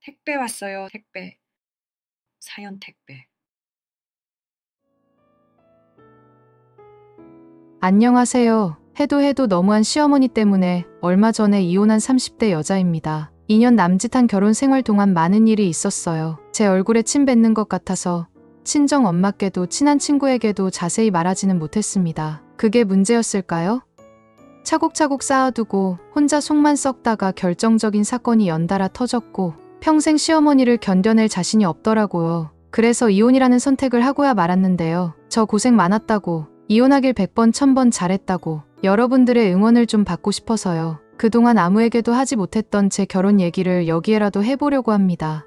택배 왔어요, 택배. 사연 택배. 안녕하세요. 해도 너무한 시어머니 때문에 얼마 전에 이혼한 30대 여자입니다. 2년 남짓한 결혼 생활 동안 많은 일이 있었어요. 제 얼굴에 침 뱉는 것 같아서 친정 엄마께도 친한 친구에게도 자세히 말하지는 못했습니다. 그게 문제였을까요? 차곡차곡 쌓아두고 혼자 속만 썩다가 결정적인 사건이 연달아 터졌고 평생 시어머니를 견뎌낼 자신이 없더라고요. 그래서 이혼이라는 선택을 하고야 말았는데요. 저 고생 많았다고, 이혼하길 100번 1000번 잘했다고 여러분들의 응원을 좀 받고 싶어서요. 그동안 아무에게도 하지 못했던 제 결혼 얘기를 여기에라도 해보려고 합니다.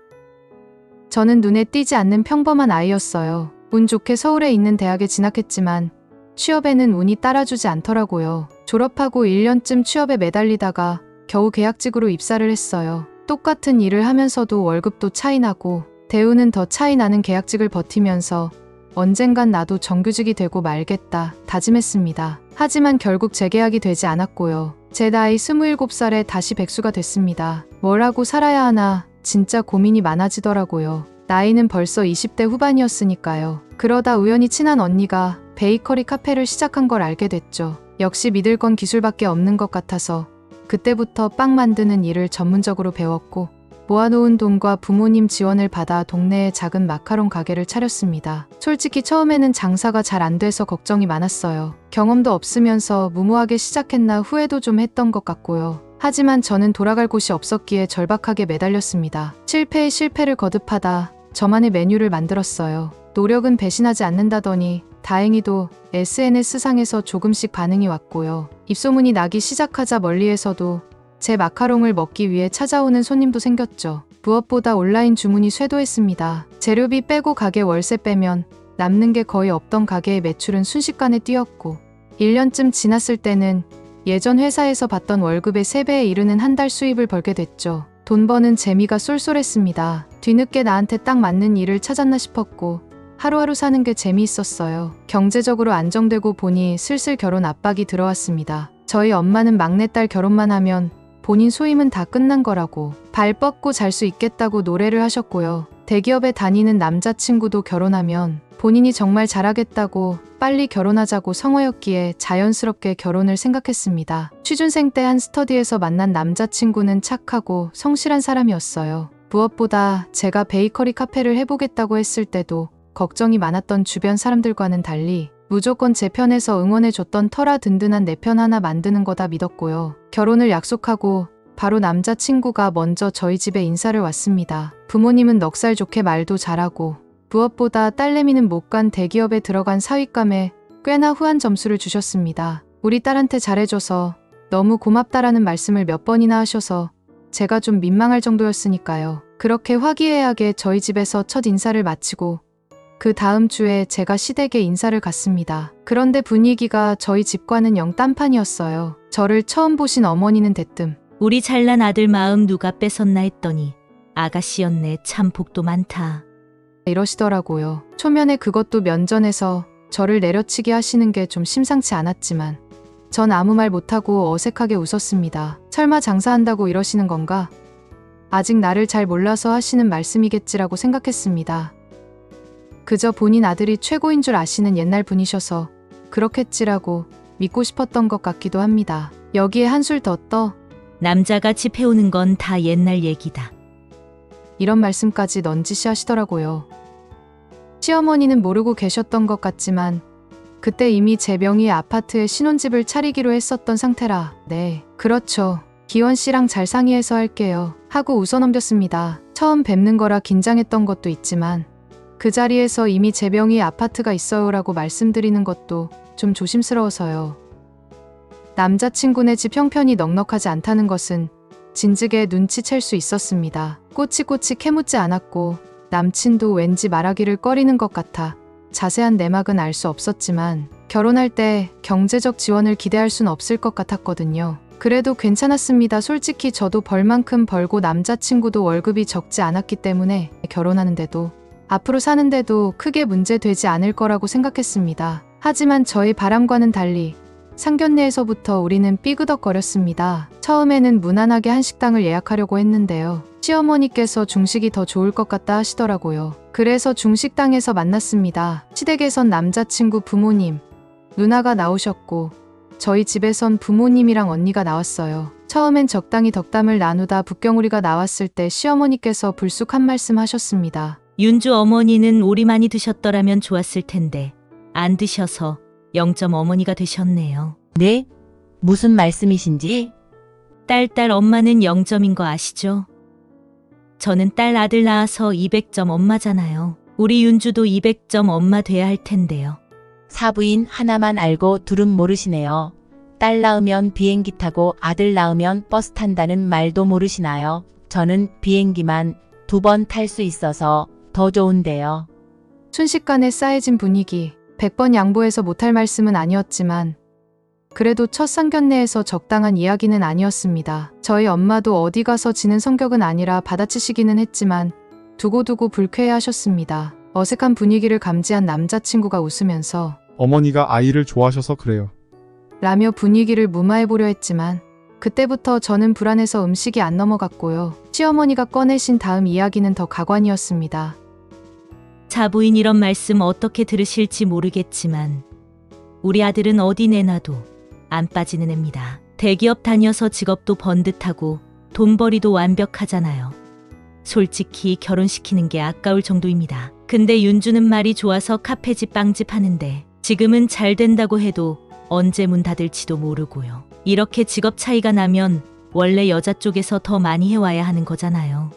저는 눈에 띄지 않는 평범한 아이였어요. 운 좋게 서울에 있는 대학에 진학했지만 취업에는 운이 따라주지 않더라고요. 졸업하고 1년쯤 취업에 매달리다가 겨우 계약직으로 입사를 했어요. 똑같은 일을 하면서도 월급도 차이 나고 대우는 더 차이 나는 계약직을 버티면서 언젠간 나도 정규직이 되고 말겠다 다짐했습니다. 하지만 결국 재계약이 되지 않았고요. 제 나이 27살에 다시 백수가 됐습니다. 뭘 하고 살아야 하나 진짜 고민이 많아지더라고요. 나이는 벌써 20대 후반이었으니까요. 그러다 우연히 친한 언니가 베이커리 카페를 시작한 걸 알게 됐죠. 역시 믿을 건 기술밖에 없는 것 같아서 그때부터 빵 만드는 일을 전문적으로 배웠고 모아놓은 돈과 부모님 지원을 받아 동네에 작은 마카롱 가게를 차렸습니다. 솔직히 처음에는 장사가 잘 안 돼서 걱정이 많았어요. 경험도 없으면서 무모하게 시작했나 후회도 좀 했던 것 같고요. 하지만 저는 돌아갈 곳이 없었기에 절박하게 매달렸습니다. 실패에 실패를 거듭하다 저만의 메뉴를 만들었어요. 노력은 배신하지 않는다더니 다행히도 SNS상에서 조금씩 반응이 왔고요. 입소문이 나기 시작하자 멀리에서도 제 마카롱을 먹기 위해 찾아오는 손님도 생겼죠. 무엇보다 온라인 주문이 쇄도했습니다. 재료비 빼고 가게 월세 빼면 남는 게 거의 없던 가게의 매출은 순식간에 뛰었고 1년쯤 지났을 때는 예전 회사에서 받던 월급의 3배에 이르는 한 달 수입을 벌게 됐죠. 돈 버는 재미가 쏠쏠했습니다. 뒤늦게 나한테 딱 맞는 일을 찾았나 싶었고 하루하루 사는 게 재미있었어요. 경제적으로 안정되고 보니 슬슬 결혼 압박이 들어왔습니다. 저희 엄마는 막내딸 결혼만 하면 본인 소임은 다 끝난 거라고 발 뻗고 잘 수 있겠다고 노래를 하셨고요. 대기업에 다니는 남자친구도 결혼하면 본인이 정말 잘하겠다고 빨리 결혼하자고 성화였기에 자연스럽게 결혼을 생각했습니다. 취준생 때 한 스터디에서 만난 남자친구는 착하고 성실한 사람이었어요. 무엇보다 제가 베이커리 카페를 해보겠다고 했을 때도 걱정이 많았던 주변 사람들과는 달리 무조건 제 편에서 응원해줬던 터라 든든한 내 편 하나 만드는 거다 믿었고요. 결혼을 약속하고 바로 남자친구가 먼저 저희 집에 인사를 왔습니다. 부모님은 넉살 좋게 말도 잘하고 무엇보다 딸내미는 못 간 대기업에 들어간 사윗감에 꽤나 후한 점수를 주셨습니다. 우리 딸한테 잘해줘서 너무 고맙다라는 말씀을 몇 번이나 하셔서 제가 좀 민망할 정도였으니까요. 그렇게 화기애애하게 저희 집에서 첫 인사를 마치고 그 다음 주에 제가 시댁에 인사를 갔습니다. 그런데 분위기가 저희 집과는 영 딴판이었어요. 저를 처음 보신 어머니는 대뜸 우리 잘난 아들 마음 누가 뺏었나 했더니 아가씨였네. 참 복도 많다. 이러시더라고요. 초면에 그것도 면전에서 저를 내려치게 하시는 게 좀 심상치 않았지만 전 아무 말 못하고 어색하게 웃었습니다. 설마 장사한다고 이러시는 건가? 아직 나를 잘 몰라서 하시는 말씀이겠지라고 생각했습니다. 그저 본인 아들이 최고인 줄 아시는 옛날 분이셔서 그렇겠지라고 믿고 싶었던 것 같기도 합니다. 여기에 한술 더 떠 남자가 집 해오는 건 다 옛날 얘기다. 이런 말씀까지 넌지시 하시더라고요. 시어머니는 모르고 계셨던 것 같지만 그때 이미 제 명의의 아파트에 신혼집을 차리기로 했었던 상태라 네, 그렇죠. 기원 씨랑 잘 상의해서 할게요. 하고 웃어넘겼습니다. 처음 뵙는 거라 긴장했던 것도 있지만 그 자리에서 이미 제 명의의 아파트가 있어요라고 말씀드리는 것도 좀 조심스러워서요. 남자친구네 집 형편이 넉넉하지 않다는 것은 진즉에 눈치챌 수 있었습니다. 꼬치꼬치 캐묻지 않았고 남친도 왠지 말하기를 꺼리는 것 같아 자세한 내막은 알 수 없었지만 결혼할 때 경제적 지원을 기대할 순 없을 것 같았거든요. 그래도 괜찮았습니다. 솔직히 저도 벌 만큼 벌고 남자친구도 월급이 적지 않았기 때문에 결혼하는데도 앞으로 사는데도 크게 문제되지 않을 거라고 생각했습니다. 하지만 저희 바람과는 달리 상견례에서부터 우리는 삐그덕거렸습니다. 처음에는 무난하게 한식당을 예약하려고 했는데요. 시어머니께서 중식이 더 좋을 것 같다 하시더라고요. 그래서 중식당에서 만났습니다. 시댁에선 남자친구 부모님, 누나가 나오셨고 저희 집에선 부모님이랑 언니가 나왔어요. 처음엔 적당히 덕담을 나누다 북경오리가 나왔을 때 시어머니께서 불쑥 한 말씀 하셨습니다. 윤주 어머니는 오리 많이 드셨더라면 좋았을 텐데 안 드셔서 0점 어머니가 되셨네요. 네? 무슨 말씀이신지? 딸 엄마는 0점인 거 아시죠? 저는 딸 아들 낳아서 200점 엄마잖아요. 우리 윤주도 200점 엄마 돼야 할 텐데요. 사부인 하나만 알고 둘은 모르시네요. 딸 낳으면 비행기 타고 아들 낳으면 버스 탄다는 말도 모르시나요? 저는 비행기만 2번 탈 수 있어서 더 좋은데요. 순식간에 싸해진 분위기. 100번 양보해서 못할 말씀은 아니었지만 그래도 첫 상견례에서 적당한 이야기는 아니었습니다. 저희 엄마도 어디 가서 지는 성격은 아니라 받아치시기는 했지만 두고두고 불쾌해하셨습니다. 어색한 분위기를 감지한 남자친구가 웃으면서 어머니가 아이를 좋아하셔서 그래요. 라며 분위기를 무마해보려 했지만 그때부터 저는 불안해서 음식이 안 넘어갔고요. 시어머니가 꺼내신 다음 이야기는 더 가관이었습니다. 자부인 이런 말씀 어떻게 들으실지 모르겠지만 우리 아들은 어디 내놔도 안 빠지는 애입니다. 대기업 다녀서 직업도 번듯하고 돈벌이도 완벽하잖아요. 솔직히 결혼시키는 게 아까울 정도입니다. 근데 윤주는 말이 좋아서 카페집 빵집 하는데 지금은 잘 된다고 해도 언제 문 닫을지도 모르고요. 이렇게 직업 차이가 나면 원래 여자 쪽에서 더 많이 해와야 하는 거잖아요.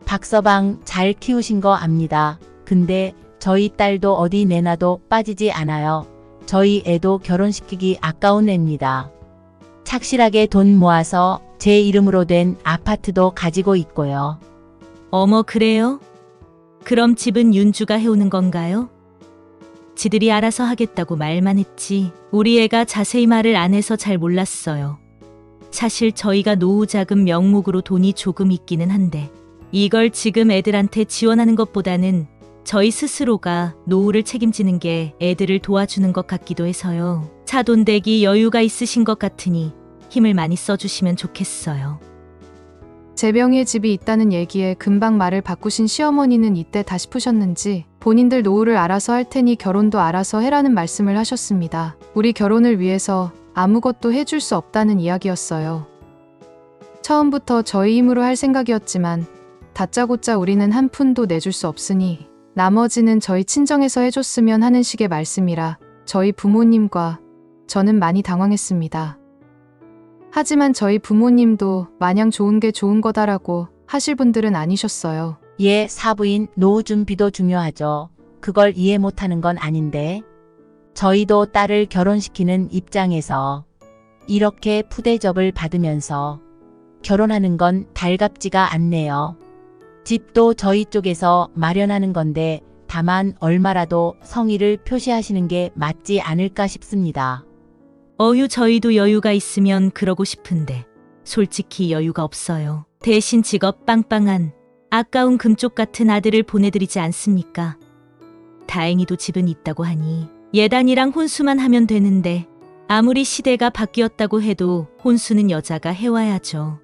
박서방 잘 키우신 거 압니다. 근데 저희 딸도 어디 내놔도 빠지지 않아요. 저희 애도 결혼시키기 아까운 애입니다. 착실하게 돈 모아서 제 이름으로 된 아파트도 가지고 있고요. 어머 그래요? 그럼 집은 윤주가 해오는 건가요? 지들이 알아서 하겠다고 말만 했지 우리 애가 자세히 말을 안 해서 잘 몰랐어요. 사실 저희가 노후자금 명목으로 돈이 조금 있기는 한데 이걸 지금 애들한테 지원하는 것보다는 저희 스스로가 노후를 책임지는 게 애들을 도와주는 것 같기도 해서요. 차돈 대기 여유가 있으신 것 같으니 힘을 많이 써주시면 좋겠어요. 제 명의의 집이 있다는 얘기에 금방 말을 바꾸신 시어머니는 이때 다시 푸셨는지 본인들 노후를 알아서 할 테니 결혼도 알아서 해라는 말씀을 하셨습니다. 우리 결혼을 위해서 아무것도 해줄 수 없다는 이야기였어요. 처음부터 저희 힘으로 할 생각이었지만 다짜고짜 우리는 한 푼도 내줄 수 없으니 나머지는 저희 친정에서 해줬으면 하는 식의 말씀이라 저희 부모님과 저는 많이 당황했습니다. 하지만 저희 부모님도 마냥 좋은 게 좋은 거다라고 하실 분들은 아니셨어요. 예, 사부인 노후 준비도 중요하죠. 그걸 이해 못하는 건 아닌데. 저희도 딸을 결혼시키는 입장에서 이렇게 푸대접을 받으면서 결혼하는 건 달갑지가 않네요. 집도 저희 쪽에서 마련하는 건데 다만 얼마라도 성의를 표시하시는 게 맞지 않을까 싶습니다. 어휴 저희도 여유가 있으면 그러고 싶은데 솔직히 여유가 없어요. 대신 직업 빵빵한 아까운 금쪽 같은 아들을 보내드리지 않습니까? 다행히도 집은 있다고 하니 예단이랑 혼수만 하면 되는데 아무리 시대가 바뀌었다고 해도 혼수는 여자가 해와야죠.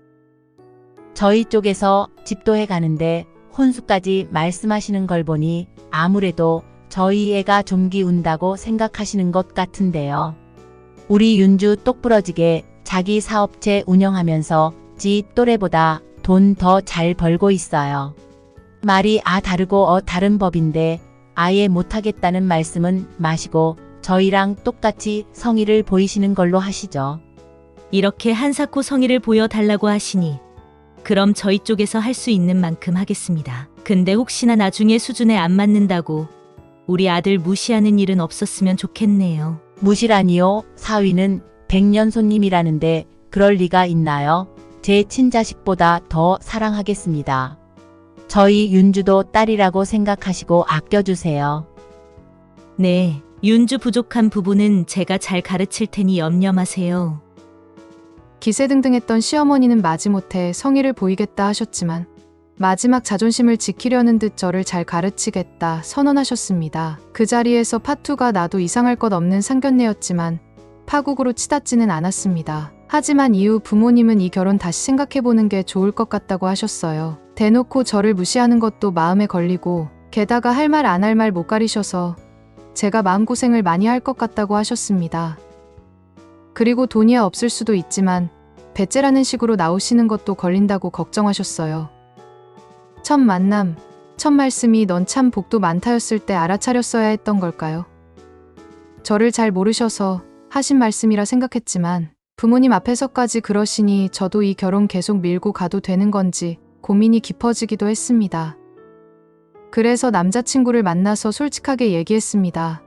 저희 쪽에서 집도 해가는데 혼수까지 말씀하시는 걸 보니 아무래도 저희 애가 좀기 운다고 생각하시는 것 같은데요. 우리 윤주 똑부러지게 자기 사업체 운영하면서 지 또래보다 돈 더 잘 벌고 있어요. 말이 다르고 다른 법인데 아예 못하겠다는 말씀은 마시고 저희랑 똑같이 성의를 보이시는 걸로 하시죠. 이렇게 한사코 성의를 보여달라고 하시니 그럼 저희 쪽에서 할 수 있는 만큼 하겠습니다. 근데 혹시나 나중에 수준에 안 맞는다고 우리 아들 무시하는 일은 없었으면 좋겠네요. 무시라니요? 사위는 100년 손님이라는데 그럴 리가 있나요? 제 친자식보다 더 사랑하겠습니다. 저희 윤주도 딸이라고 생각하시고 아껴주세요. 네, 윤주 부족한 부분은 제가 잘 가르칠 테니 염려 마세요. 기세등등했던 시어머니는 마지못해 성의를 보이겠다 하셨지만 마지막 자존심을 지키려는 듯 저를 잘 가르치겠다 선언하셨습니다. 그 자리에서 파투가 나도 이상할 것 없는 상견례였지만 파국으로 치닫지는 않았습니다. 하지만 이후 부모님은 이 결혼 다시 생각해보는 게 좋을 것 같다고 하셨어요. 대놓고 저를 무시하는 것도 마음에 걸리고 게다가 할 말 안 할 말 못 가리셔서 제가 마음고생을 많이 할 것 같다고 하셨습니다. 그리고 돈이야 없을 수도 있지만 배째라는 식으로 나오시는 것도 걸린다고 걱정하셨어요. 첫 만남, 첫 말씀이 넌 참 복도 많다였을 때 알아차렸어야 했던 걸까요? 저를 잘 모르셔서 하신 말씀이라 생각했지만 부모님 앞에서까지 그러시니 저도 이 결혼 계속 밀고 가도 되는 건지 고민이 깊어지기도 했습니다. 그래서 남자친구를 만나서 솔직하게 얘기했습니다.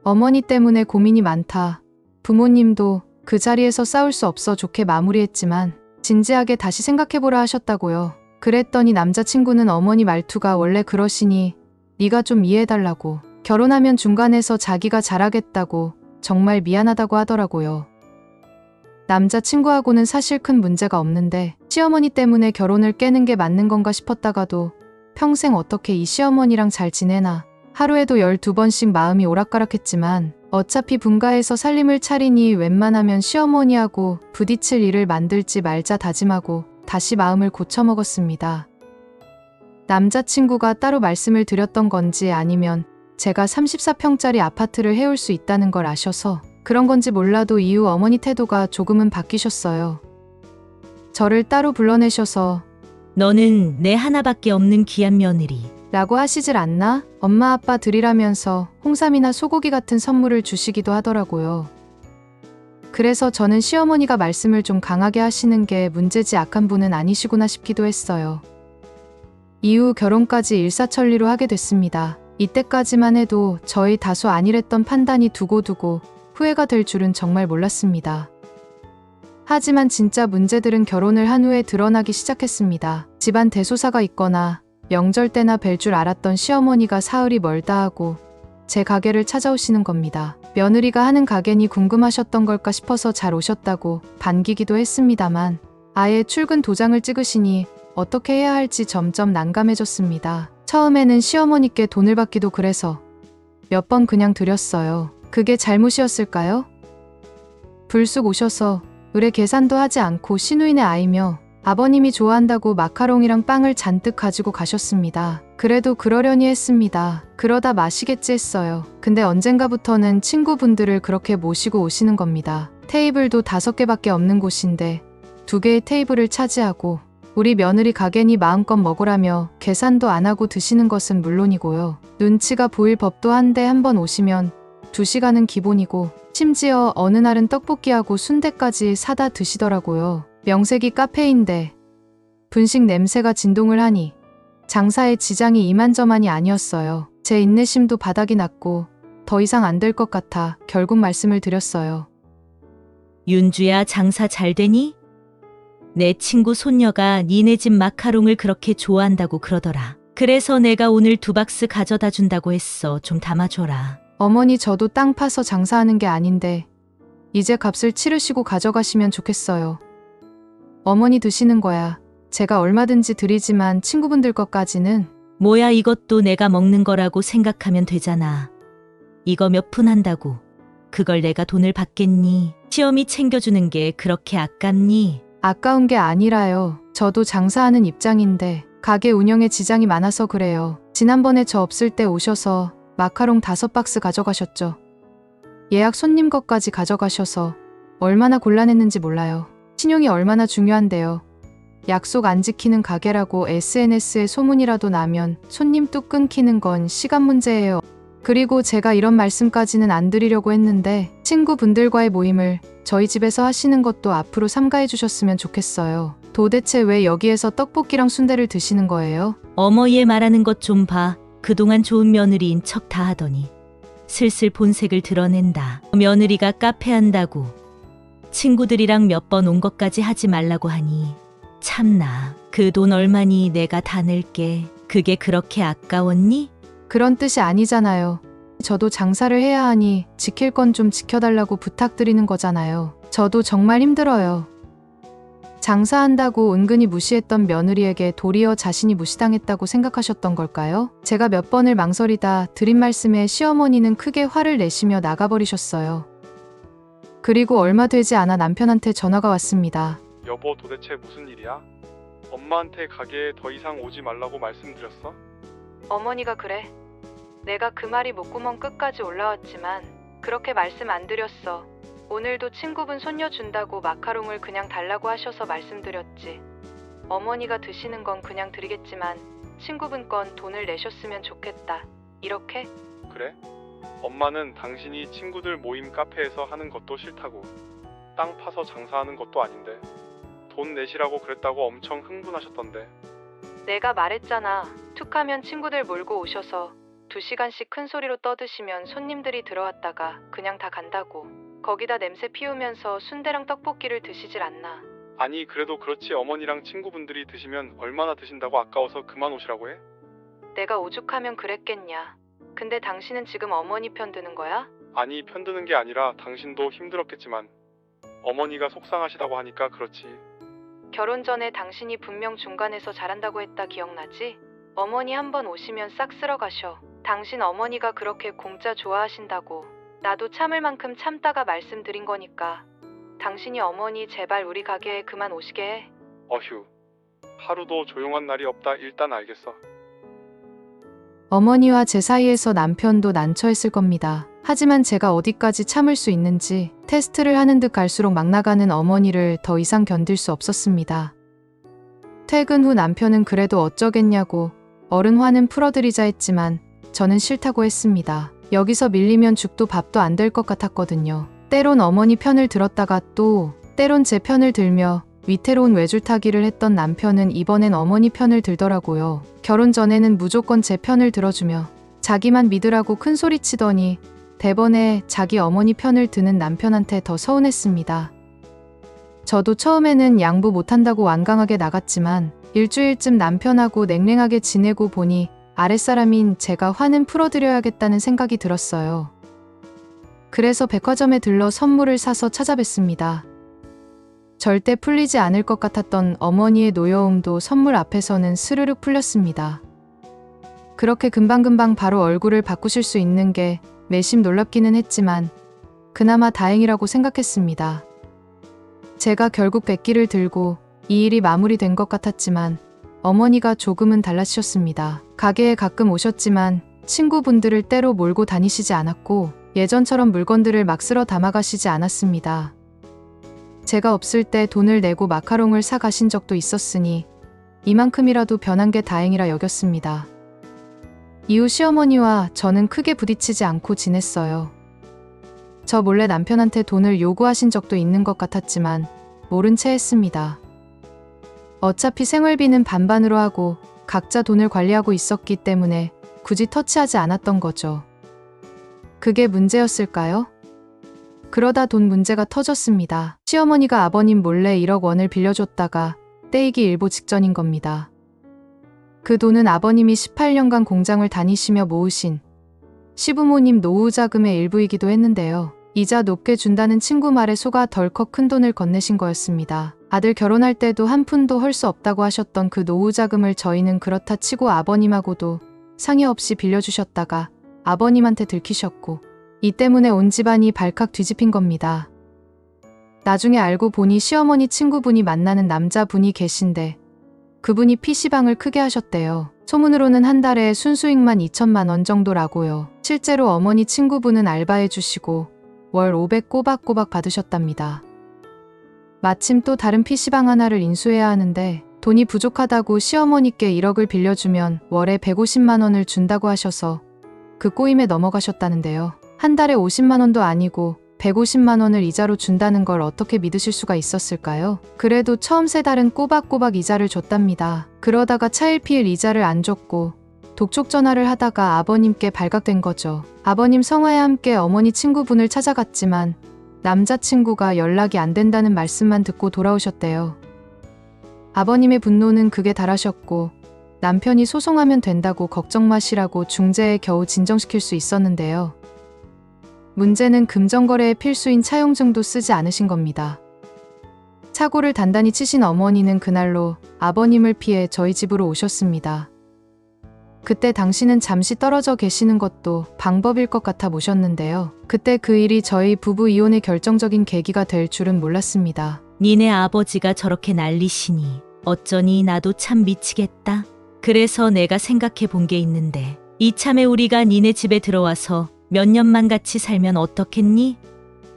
어머니 때문에 고민이 많다. 부모님도 그 자리에서 싸울 수 없어 좋게 마무리했지만 진지하게 다시 생각해보라 하셨다고요. 그랬더니 남자친구는 어머니 말투가 원래 그러시니 네가 좀 이해해달라고, 결혼하면 중간에서 자기가 잘하겠다고 정말 미안하다고 하더라고요. 남자친구하고는 사실 큰 문제가 없는데 시어머니 때문에 결혼을 깨는 게 맞는 건가 싶었다가도 평생 어떻게 이 시어머니랑 잘 지내나, 하루에도 12번씩 마음이 오락가락했지만 어차피 분가해서 살림을 차리니 웬만하면 시어머니하고 부딪힐 일을 만들지 말자 다짐하고 다시 마음을 고쳐먹었습니다. 남자친구가 따로 말씀을 드렸던 건지 아니면 제가 34평짜리 아파트를 해올 수 있다는 걸 아셔서 그런 건지 몰라도 이후 어머니 태도가 조금은 바뀌셨어요. 저를 따로 불러내셔서 너는 내 하나밖에 없는 귀한 며느리. 라고 하시질 않나? 엄마 아빠 드리라면서 홍삼이나 소고기 같은 선물을 주시기도 하더라고요. 그래서 저는 시어머니가 말씀을 좀 강하게 하시는 게 문제지 악한 분은 아니시구나 싶기도 했어요. 이후 결혼까지 일사천리로 하게 됐습니다. 이때까지만 해도 저희 다소 안일했던 판단이 두고두고 후회가 될 줄은 정말 몰랐습니다. 하지만 진짜 문제들은 결혼을 한 후에 드러나기 시작했습니다. 집안 대소사가 있거나 명절 때나 뵐 줄 알았던 시어머니가 사흘이 멀다 하고 제 가게를 찾아오시는 겁니다. 며느리가 하는 가게니 궁금하셨던 걸까 싶어서 잘 오셨다고 반기기도 했습니다만 아예 출근 도장을 찍으시니 어떻게 해야 할지 점점 난감해졌습니다. 처음에는 시어머니께 돈을 받기도 그래서 몇 번 그냥 드렸어요. 그게 잘못이었을까요? 불쑥 오셔서 의뢰 계산도 하지 않고 시누이네 아이며 아버님이 좋아한다고 마카롱이랑 빵을 잔뜩 가지고 가셨습니다. 그래도 그러려니 했습니다. 그러다 마시겠지 했어요. 근데 언젠가부터는 친구분들을 그렇게 모시고 오시는 겁니다. 테이블도 5개밖에 없는 곳인데 2개의 테이블을 차지하고 우리 며느리 가게니 마음껏 먹으라며 계산도 안 하고 드시는 것은 물론이고요. 눈치가 보일 법도 한데 한번 오시면 2시간은 기본이고 심지어 어느 날은 떡볶이하고 순대까지 사다 드시더라고요. 명색이 카페인데 분식 냄새가 진동을 하니 장사에 지장이 이만저만이 아니었어요. 제 인내심도 바닥이 났고 더 이상 안 될 것 같아 결국 말씀을 드렸어요. 윤주야, 장사 잘 되니? 내 친구 손녀가 니네 집 마카롱을 그렇게 좋아한다고 그러더라. 그래서 내가 오늘 2박스 가져다 준다고 했어. 좀 담아줘라. 어머니, 저도 땅 파서 장사하는 게 아닌데 이제 값을 치르시고 가져가시면 좋겠어요. 어머니 드시는 거야 제가 얼마든지 드리지만 친구분들 것까지는. 뭐야, 이것도 내가 먹는 거라고 생각하면 되잖아. 이거 몇 푼 한다고 그걸 내가 돈을 받겠니? 시어미 챙겨주는 게 그렇게 아깝니? 아까운 게 아니라요. 저도 장사하는 입장인데 가게 운영에 지장이 많아서 그래요. 지난번에 저 없을 때 오셔서 마카롱 5박스 가져가셨죠. 예약 손님 것까지 가져가셔서 얼마나 곤란했는지 몰라요. 신용이 얼마나 중요한데요. 약속 안 지키는 가게라고 SNS에 소문이라도 나면 손님 뚝 끊기는 건 시간 문제예요. 그리고 제가 이런 말씀까지는 안 드리려고 했는데 친구분들과의 모임을 저희 집에서 하시는 것도 앞으로 삼가해 주셨으면 좋겠어요. 도대체 왜 여기에서 떡볶이랑 순대를 드시는 거예요? 어머니의 말하는 것 좀 봐. 그동안 좋은 며느리인 척 다 하더니 슬슬 본색을 드러낸다. 며느리가 카페 한다고 친구들이랑 몇 번 온 것까지 하지 말라고 하니 참나. 그 돈 얼마니 내가 다 낼게. 그게 그렇게 아까웠니? 그런 뜻이 아니잖아요. 저도 장사를 해야 하니 지킬 건 좀 지켜달라고 부탁드리는 거잖아요. 저도 정말 힘들어요. 장사한다고 은근히 무시했던 며느리에게 도리어 자신이 무시당했다고 생각하셨던 걸까요? 제가 몇 번을 망설이다 드린 말씀에 시어머니는 크게 화를 내시며 나가버리셨어요. 그리고 얼마 되지 않아 남편한테 전화가 왔습니다. 여보, 도대체 무슨 일이야? 엄마한테 가게에 더 이상 오지 말라고 말씀드렸어? 어머니가 그래. 내가 그 말이 목구멍 끝까지 올라왔지만 그렇게 말씀 안 드렸어. 오늘도 친구분 손녀 준다고 마카롱을 그냥 달라고 하셔서 말씀드렸지. 어머니가 드시는 건 그냥 드리겠지만 친구분 건 돈을 내셨으면 좋겠다. 이렇게? 그래? 엄마는 당신이 친구들 모임 카페에서 하는 것도 싫다고, 땅 파서 장사하는 것도 아닌데 돈 내시라고 그랬다고 엄청 흥분하셨던데. 내가 말했잖아. 툭하면 친구들 몰고 오셔서 2시간씩 큰 소리로 떠드시면 손님들이 들어왔다가 그냥 다 간다고. 거기다 냄새 피우면서 순대랑 떡볶이를 드시질 않나. 아니, 그래도 그렇지. 어머니랑 친구분들이 드시면 얼마나 드신다고 아까워서 그만 오시라고 해? 내가 오죽하면 그랬겠냐. 근데 당신은 지금 어머니 편 드는 거야? 아니, 편드는 게 아니라 당신도 힘들었겠지만 어머니가 속상하시다고 하니까 그렇지. 결혼 전에 당신이 분명 중간에서 잘한다고 했다 기억나지? 어머니 한번 오시면 싹 쓸어가셔. 당신 어머니가 그렇게 공짜 좋아하신다고. 나도 참을 만큼 참다가 말씀드린 거니까. 당신이 어머니 제발 우리 가게에 그만 오시게 해. 어휴, 하루도 조용한 날이 없다. 일단 알겠어. 어머니와 제 사이에서 남편도 난처했을 겁니다. 하지만 제가 어디까지 참을 수 있는지 테스트를 하는 듯 갈수록 막 나가는 어머니를 더 이상 견딜 수 없었습니다. 퇴근 후 남편은 그래도 어쩌겠냐고 어른 화는 풀어드리자 했지만 저는 싫다고 했습니다. 여기서 밀리면 죽도 밥도 안 될 것 같았거든요. 때론 어머니 편을 들었다가 또 때론 제 편을 들며 위태로운 외줄타기를 했던 남편은 이번엔 어머니 편을 들더라고요. 결혼 전에는 무조건 제 편을 들어주며 자기만 믿으라고 큰소리치더니 대번에 자기 어머니 편을 드는 남편한테 더 서운했습니다. 저도 처음에는 양보 못한다고 완강하게 나갔지만 일주일쯤 남편하고 냉랭하게 지내고 보니 아랫사람인 제가 화는 풀어드려야겠다는 생각이 들었어요. 그래서 백화점에 들러 선물을 사서 찾아뵀습니다. 절대 풀리지 않을 것 같았던 어머니의 노여움도 선물 앞에서는 스르륵 풀렸습니다. 그렇게 금방금방 바로 얼굴을 바꾸실 수 있는 게 매심 놀랍기는 했지만 그나마 다행이라고 생각했습니다. 제가 결국 백기를 들고 이 일이 마무리된 것 같았지만 어머니가 조금은 달라지셨습니다. 가게에 가끔 오셨지만 친구분들을 때로 몰고 다니시지 않았고 예전처럼 물건들을 막 쓸어 담아가시지 않았습니다. 제가 없을 때 돈을 내고 마카롱을 사 가신 적도 있었으니 이만큼이라도 변한 게 다행이라 여겼습니다. 이후 시어머니와 저는 크게 부딪히지 않고 지냈어요. 저 몰래 남편한테 돈을 요구하신 적도 있는 것 같았지만 모른 채 했습니다. 어차피 생활비는 반반으로 하고 각자 돈을 관리하고 있었기 때문에 굳이 터치하지 않았던 거죠. 그게 문제였을까요? 그러다 돈 문제가 터졌습니다. 시어머니가 아버님 몰래 1억 원을 빌려줬다가 떼이기 일보 직전인 겁니다. 그 돈은 아버님이 18년간 공장을 다니시며 모으신 시부모님 노후 자금의 일부이기도 했는데요. 이자 높게 준다는 친구 말에 속아 덜컥 큰 돈을 건네신 거였습니다. 아들 결혼할 때도 한 푼도 헐 수 없다고 하셨던 그 노후 자금을 저희는 그렇다 치고 아버님하고도 상의 없이 빌려주셨다가 아버님한테 들키셨고 이 때문에 온 집안이 발칵 뒤집힌 겁니다. 나중에 알고 보니 시어머니 친구분이 만나는 남자분이 계신데 그분이 PC방을 크게 하셨대요. 소문으로는 한 달에 순수익만 2천만 원 정도라고요. 실제로 어머니 친구분은 알바해 주시고 월 500 꼬박꼬박 받으셨답니다. 마침 또 다른 PC방 하나를 인수해야 하는데 돈이 부족하다고 시어머니께 1억을 빌려주면 월에 150만 원을 준다고 하셔서 그 꼬임에 넘어가셨다는데요. 한 달에 50만 원도 아니고 150만 원을 이자로 준다는 걸 어떻게 믿으실 수가 있었을까요? 그래도 처음 3달은 꼬박꼬박 이자를 줬답니다. 그러다가 차일피일 이자를 안 줬고 독촉 전화를 하다가 아버님께 발각된 거죠. 아버님 성화에 함께 어머니 친구분을 찾아갔지만 남자친구가 연락이 안 된다는 말씀만 듣고 돌아오셨대요. 아버님의 분노는 극에 달하셨고 남편이 소송하면 된다고 걱정 마시라고 중재에 겨우 진정시킬 수 있었는데요. 문제는 금전거래의 필수인 차용증도 쓰지 않으신 겁니다. 사고를 단단히 치신 어머니는 그날로 아버님을 피해 저희 집으로 오셨습니다. 그때 당신은 잠시 떨어져 계시는 것도 방법일 것 같아 모셨는데요. 그때 그 일이 저희 부부 이혼의 결정적인 계기가 될 줄은 몰랐습니다. 니네 아버지가 저렇게 난리시니 어쩌니 나도 참 미치겠다. 그래서 내가 생각해 본 게 있는데 이참에 우리가 니네 집에 들어와서 몇 년만 같이 살면 어떻겠니?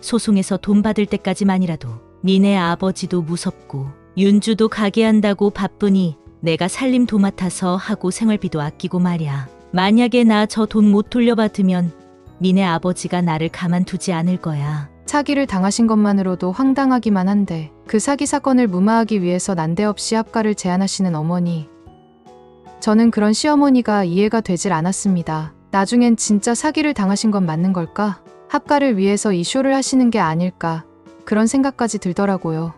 소송에서 돈 받을 때까지만이라도 니네 아버지도 무섭고 윤주도 가게 한다고 바쁘니 내가 살림 도맡아서 하고 생활비도 아끼고 말이야. 만약에 나 저 돈 못 돌려받으면 니네 아버지가 나를 가만두지 않을 거야. 사기를 당하신 것만으로도 황당하기만 한데 그 사기 사건을 무마하기 위해서 난데없이 합가를 제안하시는 어머니. 저는 그런 시어머니가 이해가 되질 않았습니다. 나중엔 진짜 사기를 당하신 건 맞는 걸까? 합가를 위해서 이 쇼를 하시는 게 아닐까? 그런 생각까지 들더라고요.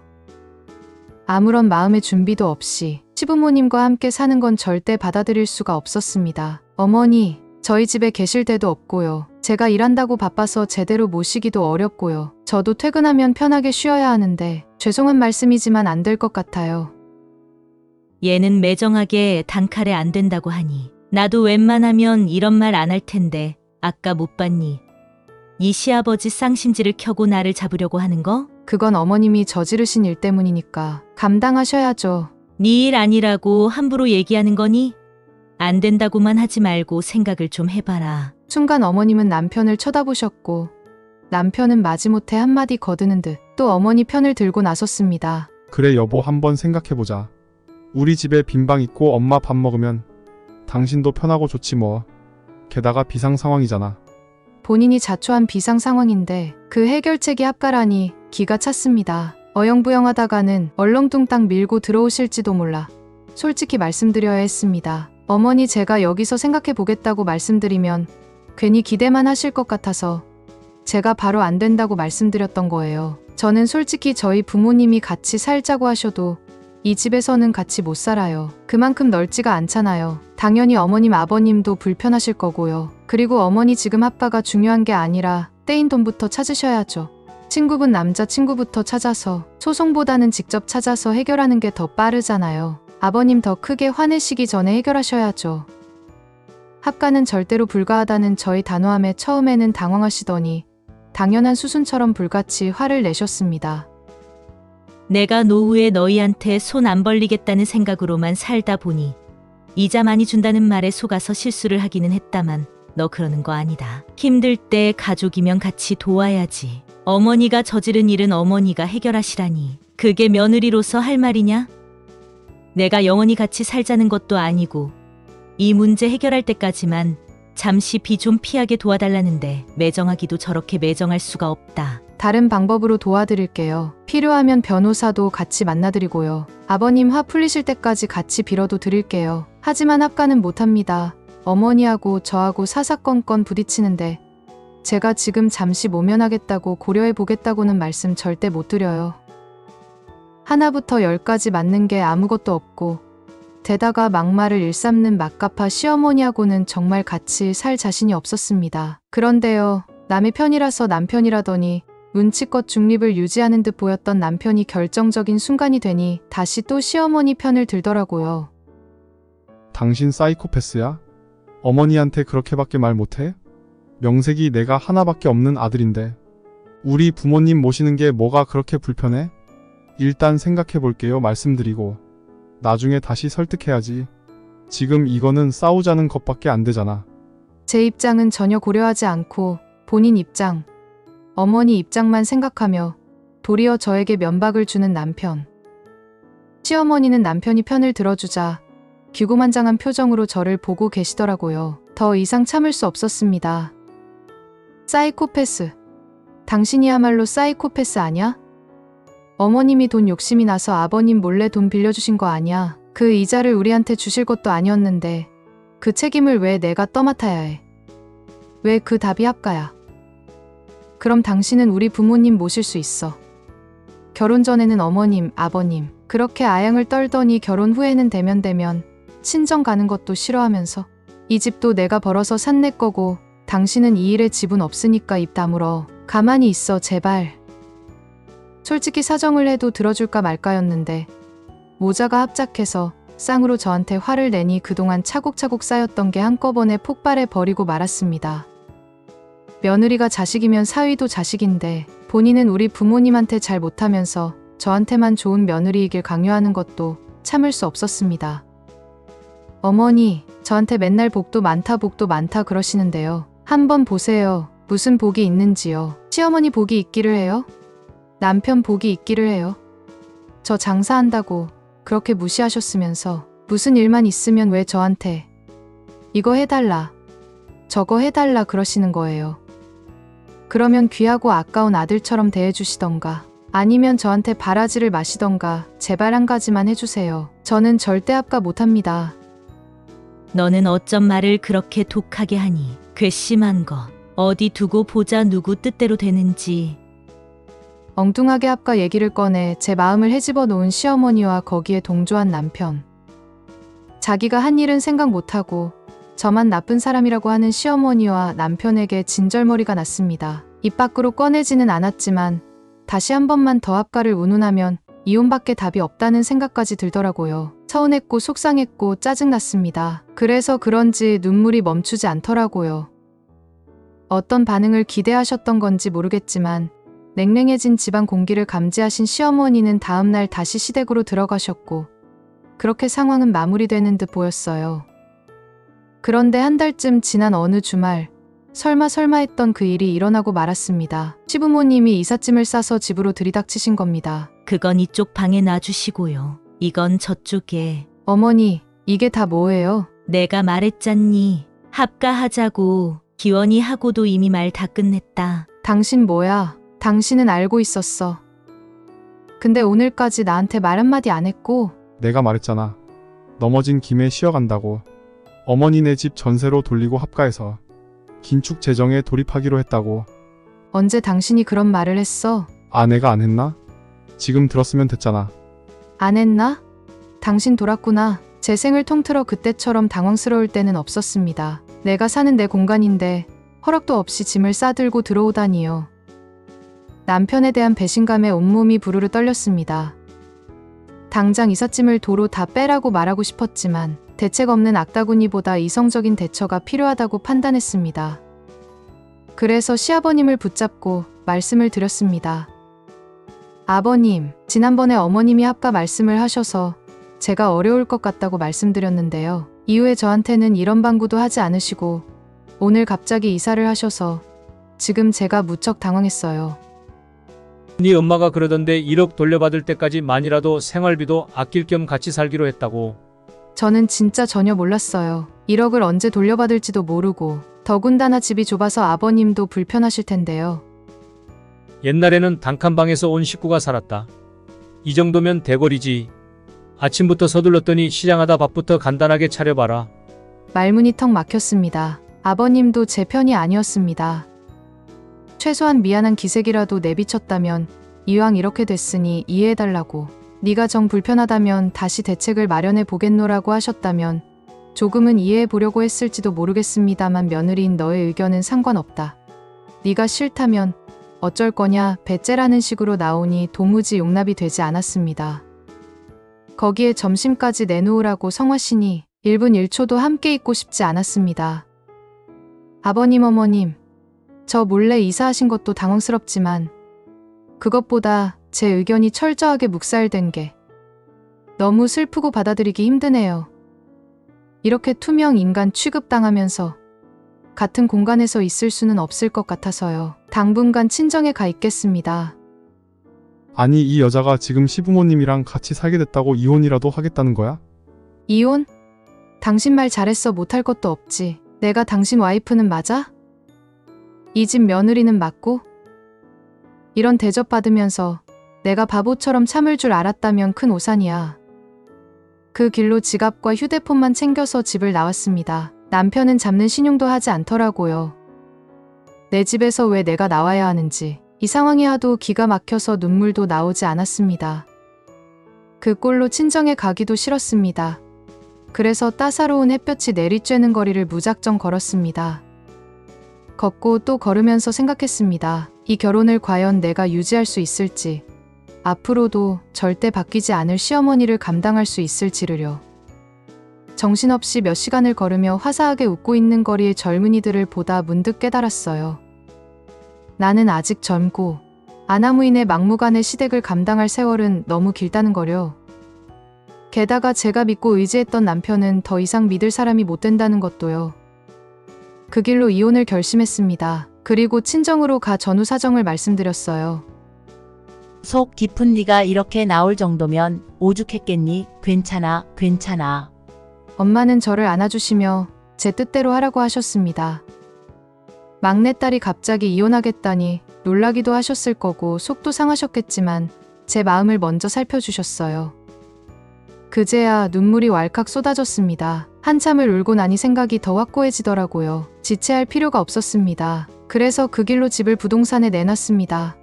아무런 마음의 준비도 없이 시부모님과 함께 사는 건 절대 받아들일 수가 없었습니다. 어머니, 저희 집에 계실 데도 없고요. 제가 일한다고 바빠서 제대로 모시기도 어렵고요. 저도 퇴근하면 편하게 쉬어야 하는데 죄송한 말씀이지만 안 될 것 같아요. 얘는 매정하게 단칼에 안 된다고 하니 나도 웬만하면 이런 말 안 할 텐데 아까 못 봤니? 이 시아버지 쌍심지를 켜고 나를 잡으려고 하는 거? 그건 어머님이 저지르신 일 때문이니까 감당하셔야죠. 네 일 아니라고 함부로 얘기하는 거니? 안 된다고만 하지 말고 생각을 좀 해봐라. 순간 어머님은 남편을 쳐다보셨고 남편은 마지못해 한마디 거드는 듯 또 어머니 편을 들고 나섰습니다. 그래 여보 한번 생각해보자. 우리 집에 빈방 있고 엄마 밥 먹으면 당신도 편하고 좋지 뭐. 게다가 비상 상황이잖아. 본인이 자초한 비상 상황인데 그 해결책이 합가라니 기가 찼습니다. 어영부영하다가는 얼렁뚱땅 밀고 들어오실지도 몰라 솔직히 말씀드려야 했습니다. 어머니 제가 여기서 생각해 보겠다고 말씀드리면 괜히 기대만 하실 것 같아서 제가 바로 안 된다고 말씀드렸던 거예요. 저는 솔직히 저희 부모님이 같이 살자고 하셔도 이 집에서는 같이 못 살아요. 그만큼 넓지가 않잖아요. 당연히 어머님 아버님도 불편하실 거고요. 그리고 어머니 지금 합가가 중요한 게 아니라 떼인 돈부터 찾으셔야죠. 친구분 남자친구부터 찾아서 소송보다는 직접 찾아서 해결하는 게 더 빠르잖아요. 아버님 더 크게 화내시기 전에 해결하셔야죠. 합가는 절대로 불가하다는 저희 단호함에 처음에는 당황하시더니 당연한 수순처럼 불같이 화를 내셨습니다. 내가 노후에 너희한테 손 안 벌리겠다는 생각으로만 살다 보니 이자 많이 준다는 말에 속아서 실수를 하기는 했다만 너 그러는 거 아니다. 힘들 때 가족이면 같이 도와야지. 어머니가 저지른 일은 어머니가 해결하시라니. 그게 며느리로서 할 말이냐? 내가 영원히 같이 살자는 것도 아니고 이 문제 해결할 때까지만 잠시 비 좀 피하게 도와달라는데 매정하기도 저렇게 매정할 수가 없다. 다른 방법으로 도와드릴게요. 필요하면 변호사도 같이 만나드리고요. 아버님 화 풀리실 때까지 같이 빌어도 드릴게요. 하지만 합가는 못합니다. 어머니하고 저하고 사사건건 부딪히는데 제가 지금 잠시 모면하겠다고 고려해보겠다고는 말씀 절대 못 드려요. 하나부터 10까지 맞는 게 아무것도 없고 게다가 막말을 일삼는 막가파 시어머니하고는 정말 같이 살 자신이 없었습니다. 그런데요. 남의 편이라서 남편이라더니 눈치껏 중립을 유지하는 듯 보였던 남편이 결정적인 순간이 되니 다시 또 시어머니 편을 들더라고요. 당신 사이코패스야? 어머니한테 그렇게밖에 말 못해? 명색이 내가 하나밖에 없는 아들인데 우리 부모님 모시는 게 뭐가 그렇게 불편해? 일단 생각해 볼게요 말씀드리고 나중에 다시 설득해야지. 지금 이거는 싸우자는 것밖에 안 되잖아. 제 입장은 전혀 고려하지 않고 본인 입장, 어머니 입장만 생각하며 도리어 저에게 면박을 주는 남편. 시어머니는 남편이 편을 들어주자 기고만장한 표정으로 저를 보고 계시더라고요. 더 이상 참을 수 없었습니다. 사이코패스. 당신이야말로 사이코패스 아냐? 어머님이 돈 욕심이 나서 아버님 몰래 돈 빌려주신 거 아냐? 그 이자를 우리한테 주실 것도 아니었는데 그 책임을 왜 내가 떠맡아야 해? 왜 그 답이 합가야? 그럼 당신은 우리 부모님 모실 수 있어. 결혼 전에는 어머님, 아버님 그렇게 아양을 떨더니 결혼 후에는 대면대면 친정 가는 것도 싫어하면서 이 집도 내가 벌어서 산 내 거고 당신은 이 일에 지분 없으니까 입 다물어. 가만히 있어 제발. 솔직히 사정을 해도 들어줄까 말까였는데 모자가 합작해서 쌍으로 저한테 화를 내니 그동안 차곡차곡 쌓였던 게 한꺼번에 폭발해 버리고 말았습니다. 며느리가 자식이면 사위도 자식인데 본인은 우리 부모님한테 잘 못하면서 저한테만 좋은 며느리이길 강요하는 것도 참을 수 없었습니다. 어머니, 저한테 맨날 복도 많다 그러시는데요. 한번 보세요. 무슨 복이 있는지요. 시어머니 복이 있기를 해요? 남편 복이 있기를 해요? 저 장사한다고 그렇게 무시하셨으면서 무슨 일만 있으면 왜 저한테 이거 해달라, 저거 해달라 그러시는 거예요. 그러면 귀하고 아까운 아들처럼 대해주시던가 아니면 저한테 바라지를 마시던가 제발 한 가지만 해주세요. 저는 절대 합가 못합니다. 너는 어쩜 말을 그렇게 독하게 하니? 괘씸한 것. 어디 두고 보자 누구 뜻대로 되는지. 엉뚱하게 합가 얘기를 꺼내 제 마음을 헤집어 놓은 시어머니와 거기에 동조한 남편. 자기가 한 일은 생각 못하고 저만 나쁜 사람이라고 하는 시어머니와 남편에게 진절머리가 났습니다. 입 밖으로 꺼내지는 않았지만 다시 한 번만 더 합가를 운운하면 이혼밖에 답이 없다는 생각까지 들더라고요. 서운했고 속상했고 짜증났습니다. 그래서 그런지 눈물이 멈추지 않더라고요. 어떤 반응을 기대하셨던 건지 모르겠지만 냉랭해진 집안 공기를 감지하신 시어머니는 다음날 다시 시댁으로 들어가셨고 그렇게 상황은 마무리되는 듯 보였어요. 그런데 한 달쯤 지난 어느 주말 설마 했던 그 일이 일어나고 말았습니다. 시부모님이 이삿짐을 싸서 집으로 들이닥치신 겁니다. 그건 이쪽 방에 놔주시고요. 이건 저쪽에. 어머니, 이게 다 뭐예요? 내가 말했잖니. 합가하자고. 기원이 하고도 이미 말 다 끝냈다. 당신 뭐야? 당신은 알고 있었어. 근데 오늘까지 나한테 말 한마디 안 했고. 내가 말했잖아. 넘어진 김에 쉬어간다고. 어머니네 집 전세로 돌리고 합가해서 긴축 재정에 돌입하기로 했다고. 언제 당신이 그런 말을 했어? 내가 안 했나? 지금 들었으면 됐잖아. 안 했나? 당신 돌았구나. 제 생을 통틀어 그때처럼 당황스러울 때는 없었습니다. 내가 사는 내 공간인데 허락도 없이 짐을 싸들고 들어오다니요. 남편에 대한 배신감에 온몸이 부르르 떨렸습니다. 당장 이삿짐을 도로 다 빼라고 말하고 싶었지만 대책 없는 악다구니보다 이성적인 대처가 필요하다고 판단했습니다. 그래서 시아버님을 붙잡고 말씀을 드렸습니다. 아버님, 지난번에 어머님이 합가 말씀을 하셔서 제가 어려울 것 같다고 말씀드렸는데요. 이후에 저한테는 이런 방구도 하지 않으시고 오늘 갑자기 이사를 하셔서 지금 제가 무척 당황했어요. 네 엄마가 그러던데 1억 돌려받을 때까지만이라도 생활비도 아낄 겸 같이 살기로 했다고. 저는 진짜 전혀 몰랐어요. 1억을 언제 돌려받을지도 모르고 더군다나 집이 좁아서 아버님도 불편하실 텐데요. 옛날에는 단칸방에서 온 식구가 살았다. 이 정도면 대궐이지. 아침부터 서둘렀더니 시장하다 밥부터 간단하게 차려봐라. 말문이 턱 막혔습니다. 아버님도 제 편이 아니었습니다. 최소한 미안한 기색이라도 내비쳤다면 이왕 이렇게 됐으니 이해해달라고. 네가 정 불편하다면 다시 대책을 마련해 보겠노라고 하셨다면 조금은 이해해 보려고 했을지도 모르겠습니다만 며느리인 너의 의견은 상관없다. 네가 싫다면 어쩔 거냐 배째라는 식으로 나오니 도무지 용납이 되지 않았습니다. 거기에 점심까지 내놓으라고 성화시니 1분 1초도 함께 있고 싶지 않았습니다. 아버님 어머님, 저 몰래 이사하신 것도 당황스럽지만 그것보다 제 의견이 철저하게 묵살된 게 너무 슬프고 받아들이기 힘드네요. 이렇게 투명 인간 취급당하면서 같은 공간에서 있을 수는 없을 것 같아서요. 당분간 친정에 가 있겠습니다. 아니 이 여자가 지금 시부모님이랑 같이 살게 됐다고 이혼이라도 하겠다는 거야? 이혼? 당신 말 잘했어. 못할 것도 없지. 내가 당신 와이프는 맞아? 이 집 며느리는 맞고? 이런 대접받으면서 내가 바보처럼 참을 줄 알았다면 큰 오산이야. 그 길로 지갑과 휴대폰만 챙겨서 집을 나왔습니다. 남편은 잡는 신용도 하지 않더라고요. 내 집에서 왜 내가 나와야 하는지. 이 상황이 하도 기가 막혀서 눈물도 나오지 않았습니다. 그 꼴로 친정에 가기도 싫었습니다. 그래서 따사로운 햇볕이 내리쬐는 거리를 무작정 걸었습니다. 걷고 또 걸으면서 생각했습니다. 이 결혼을 과연 내가 유지할 수 있을지, 앞으로도 절대 바뀌지 않을 시어머니를 감당할 수 있을지를요. 정신없이 몇 시간을 걸으며 화사하게 웃고 있는 거리의 젊은이들을 보다 문득 깨달았어요. 나는 아직 젊고 아나무인의 막무가내 시댁을 감당할 세월은 너무 길다는 거려. 게다가 제가 믿고 의지했던 남편은 더 이상 믿을 사람이 못 된다는 것도요. 그 길로 이혼을 결심했습니다. 그리고 친정으로 가 전후 사정을 말씀드렸어요. 속 깊은 네가 이렇게 나올 정도면 오죽했겠니? 괜찮아, 괜찮아. 엄마는 저를 안아주시며 제 뜻대로 하라고 하셨습니다. 막내딸이 갑자기 이혼하겠다니 놀라기도 하셨을 거고 속도 상하셨겠지만 제 마음을 먼저 살펴주셨어요. 그제야 눈물이 왈칵 쏟아졌습니다. 한참을 울고 나니 생각이 더 확고해지더라고요. 지체할 필요가 없었습니다. 그래서 그 길로 집을 부동산에 내놨습니다.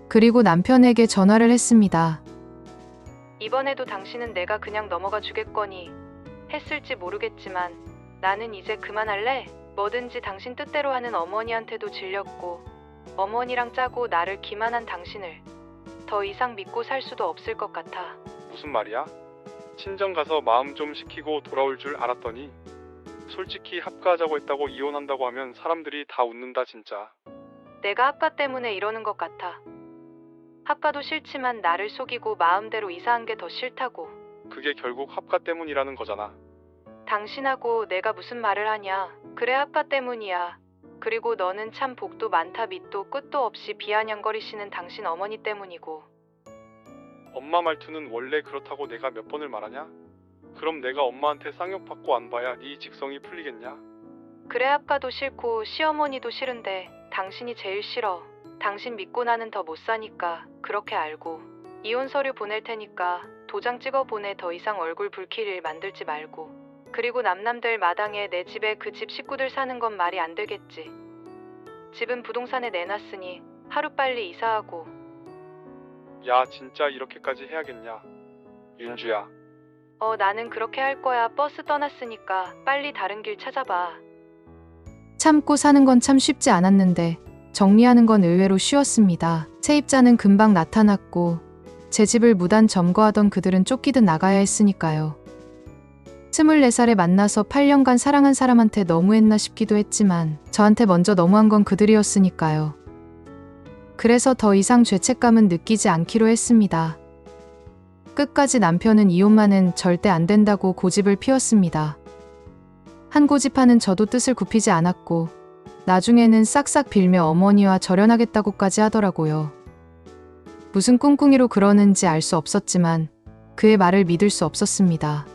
그리고 남편에게 전화를 했습니다. 이번에도 당신은 내가 그냥 넘어가 주겠거니 했을지 모르겠지만 나는 이제 그만할래? 뭐든지 당신 뜻대로 하는 어머니한테도 질렸고 어머니랑 짜고 나를 기만한 당신을 더 이상 믿고 살 수도 없을 것 같아. 무슨 말이야? 친정 가서 마음 좀 식히고 돌아올 줄 알았더니 솔직히 합가하자고 했다고 이혼한다고 하면 사람들이 다 웃는다 진짜. 내가 합가 때문에 이러는 것 같아. 합가도 싫지만 나를 속이고 마음대로 이사한 게 더 싫다고. 그게 결국 합가 때문이라는 거잖아. 당신하고 내가 무슨 말을 하냐. 그래 합가 때문이야. 그리고 너는 참 복도 많다 밑도 끝도 없이 비아냥거리시는 당신 어머니 때문이고. 엄마 말투는 원래 그렇다고 내가 몇 번을 말하냐? 그럼 내가 엄마한테 쌍욕받고 안 봐야 네 직성이 풀리겠냐? 그래 합가도 싫고 시어머니도 싫은데 당신이 제일 싫어. 당신 믿고 나는 더 못 사니까 그렇게 알고. 이혼 서류 보낼 테니까 도장 찍어 보내. 더 이상 얼굴 붉힐 일 만들지 말고. 그리고 남남들 마당에 내 집에 그 집 식구들 사는 건 말이 안 되겠지. 집은 부동산에 내놨으니 하루빨리 이사하고. 야 진짜 이렇게까지 해야겠냐? 윤주야. 나는 그렇게 할 거야. 버스 떠났으니까 빨리 다른 길 찾아봐. 참고 사는 건 참 쉽지 않았는데 정리하는 건 의외로 쉬웠습니다. 세입자는 금방 나타났고 제 집을 무단 점거하던 그들은 쫓기듯 나가야 했으니까요. 24살에 만나서 8년간 사랑한 사람한테 너무했나 싶기도 했지만 저한테 먼저 너무한 건 그들이었으니까요. 그래서 더 이상 죄책감은 느끼지 않기로 했습니다. 끝까지 남편은 이혼만은 절대 안 된다고 고집을 피웠습니다. 한 고집하는 저도 뜻을 굽히지 않았고 나중에는 싹싹 빌며 어머니와 절연하겠다고까지 하더라고요. 무슨 꿍꿍이로 그러는지 알 수 없었지만 그의 말을 믿을 수 없었습니다.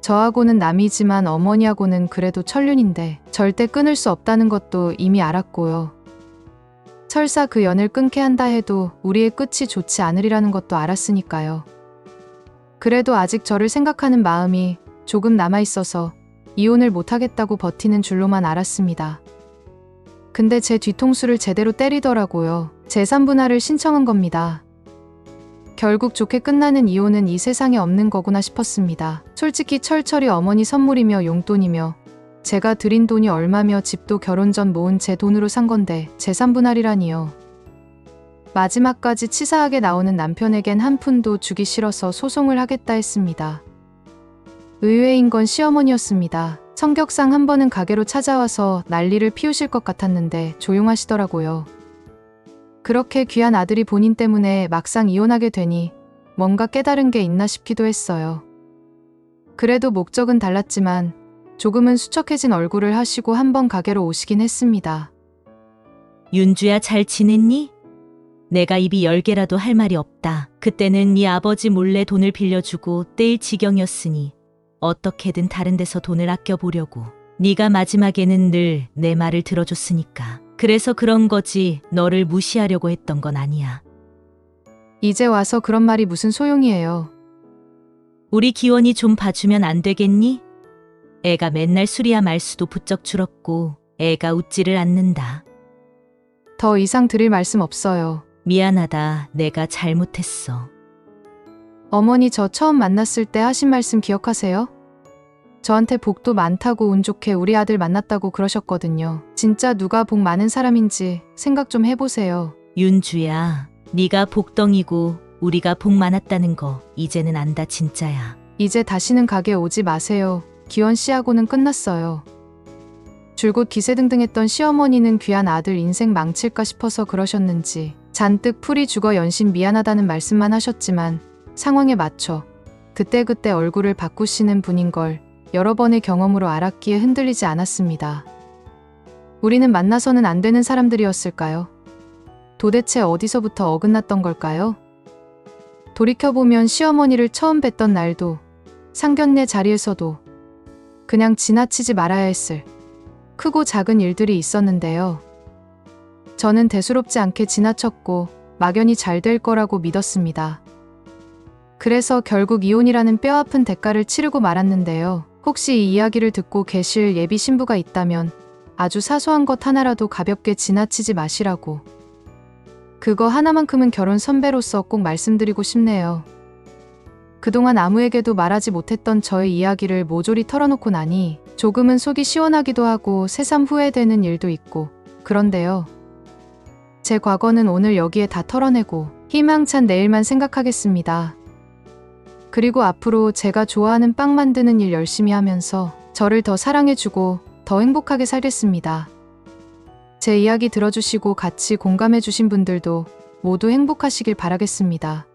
저하고는 남이지만 어머니하고는 그래도 천륜인데 절대 끊을 수 없다는 것도 이미 알았고요. 설사 그 연을 끊게 한다 해도 우리의 끝이 좋지 않으리라는 것도 알았으니까요. 그래도 아직 저를 생각하는 마음이 조금 남아있어서 이혼을 못하겠다고 버티는 줄로만 알았습니다. 근데 제 뒤통수를 제대로 때리더라고요. 재산 분할을 신청한 겁니다. 결국 좋게 끝나는 이혼은 이 세상에 없는 거구나 싶었습니다. 솔직히 철철이 어머니 선물이며 용돈이며 제가 드린 돈이 얼마며 집도 결혼 전 모은 제 돈으로 산 건데 재산 분할이라니요. 마지막까지 치사하게 나오는 남편에겐 한 푼도 주기 싫어서 소송을 하겠다 했습니다. 의외인 건 시어머니였습니다. 성격상 한 번은 가게로 찾아와서 난리를 피우실 것 같았는데 조용하시더라고요. 그렇게 귀한 아들이 본인 때문에 막상 이혼하게 되니 뭔가 깨달은 게 있나 싶기도 했어요. 그래도 목적은 달랐지만 조금은 수척해진 얼굴을 하시고 한번 가게로 오시긴 했습니다. 윤주야 잘 지냈니? 내가 입이 10개라도 할 말이 없다. 그때는 네 아버지 몰래 돈을 빌려주고 떼일 지경이었으니 어떻게든 다른 데서 돈을 아껴보려고. 네가 마지막에는 늘 내 말을 들어줬으니까. 그래서 그런 거지 너를 무시하려고 했던 건 아니야. 이제 와서 그런 말이 무슨 소용이에요. 우리 기원이 좀 봐주면 안 되겠니? 애가 맨날 술이야 말수도 부쩍 줄었고 애가 웃지를 않는다. 더 이상 드릴 말씀 없어요. 미안하다. 내가 잘못했어. 어머니 저 처음 만났을 때 하신 말씀 기억하세요? 저한테 복도 많다고 운 좋게 우리 아들 만났다고 그러셨거든요. 진짜 누가 복 많은 사람인지 생각 좀 해보세요. 윤주야, 네가 복덩이고 우리가 복 많았다는 거 이제는 안다 진짜야. 이제 다시는 가게 오지 마세요. 기원 씨하고는 끝났어요. 줄곧 기세등등했던 시어머니는 귀한 아들 인생 망칠까 싶어서 그러셨는지 잔뜩 풀이 죽어 연신 미안하다는 말씀만 하셨지만 상황에 맞춰 그때그때 얼굴을 바꾸시는 분인 걸 여러 번의 경험으로 알았기에 흔들리지 않았습니다. 우리는 만나서는 안 되는 사람들이었을까요? 도대체 어디서부터 어긋났던 걸까요? 돌이켜보면 시어머니를 처음 뵀던 날도 상견례 자리에서도 그냥 지나치지 말아야 했을 크고 작은 일들이 있었는데요. 저는 대수롭지 않게 지나쳤고 막연히 잘 될 거라고 믿었습니다. 그래서 결국 이혼이라는 뼈아픈 대가를 치르고 말았는데요. 혹시 이 이야기를 듣고 계실 예비 신부가 있다면 아주 사소한 것 하나라도 가볍게 지나치지 마시라고. 그거 하나만큼은 결혼 선배로서 꼭 말씀드리고 싶네요. 그동안 아무에게도 말하지 못했던 저의 이야기를 모조리 털어놓고 나니 조금은 속이 시원하기도 하고 새삼 후회되는 일도 있고 그런데요. 제 과거는 오늘 여기에 다 털어내고 희망찬 내일만 생각하겠습니다. 그리고 앞으로 제가 좋아하는 빵 만드는 일 열심히 하면서 저를 더 사랑해주고 더 행복하게 살겠습니다. 제 이야기 들어주시고 같이 공감해주신 분들도 모두 행복하시길 바라겠습니다.